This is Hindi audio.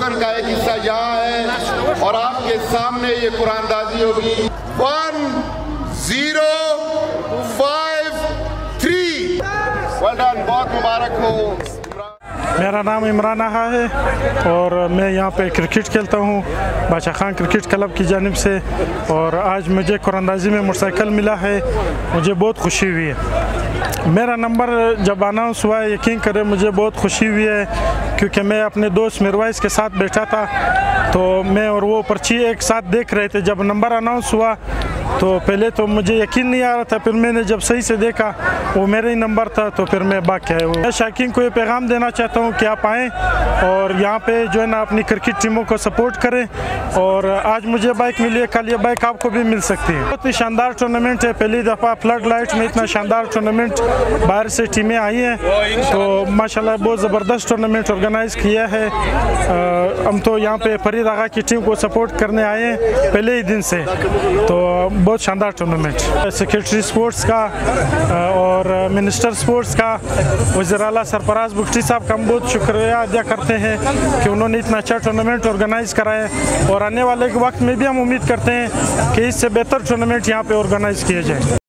टोकन का एक हिस्सा यहाँ है और आपके सामने ये कुरानदाजी होगी। 1053 वेल डन, बहुत मुबारक हो। मेरा नाम इमरान आहा है और मैं यहाँ पे क्रिकेट खेलता हूँ बादशाह खान क्रिकेट क्लब की जानिब से, और आज मुझे कुरानदाजी में मोटरसाइकिल मिला है, मुझे बहुत खुशी हुई है। मेरा नंबर जब अनाउंस हुआ, यकीन करें मुझे बहुत खुशी हुई है, क्योंकि मैं अपने दोस्त मिरवाइस के साथ बैठा था, तो मैं और वो पर्ची एक साथ देख रहे थे। जब नंबर अनाउंस हुआ तो पहले तो मुझे यकीन नहीं आ रहा था, फिर मैंने जब सही से देखा वो मेरा ही नंबर था, तो फिर मैं भाग के आया। मैं शायकीन को ये पैगाम देना चाहता हूँ कि आप आएँ और यहाँ पे जो है ना अपनी क्रिकेट टीमों को सपोर्ट करें, और आज मुझे बाइक मिली है, कल ये बाइक आपको भी मिल सकती है। बहुत ही शानदार टूर्नामेंट है, पहली दफ़ा फ्लड लाइट में इतना शानदार टूर्नामेंट बाहर से टीमें आई हैं, तो माशाल्लाह बहुत ज़बरदस्त टूर्नामेंट ऑर्गेनाइज़ किया है। हम तो यहाँ पे फरीद आगा की टीम को सपोर्ट करने आए हैं पहले ही दिन से, तो बहुत शानदार टूर्नामेंट। सेक्रेटरी स्पोर्ट्स का और मिनिस्टर स्पोर्ट्स का, वज़ीर आला सरफराज बुख्ती साहब का हम बहुत शुक्रिया अदा करते हैं कि उन्होंने इतना अच्छा टूर्नामेंट ऑर्गेनाइज़ कराया, और आने वाले वक्त में भी हम उम्मीद करते हैं कि इससे बेहतर टूर्नामेंट यहाँ पे ऑर्गेनाइज़ किए जाए।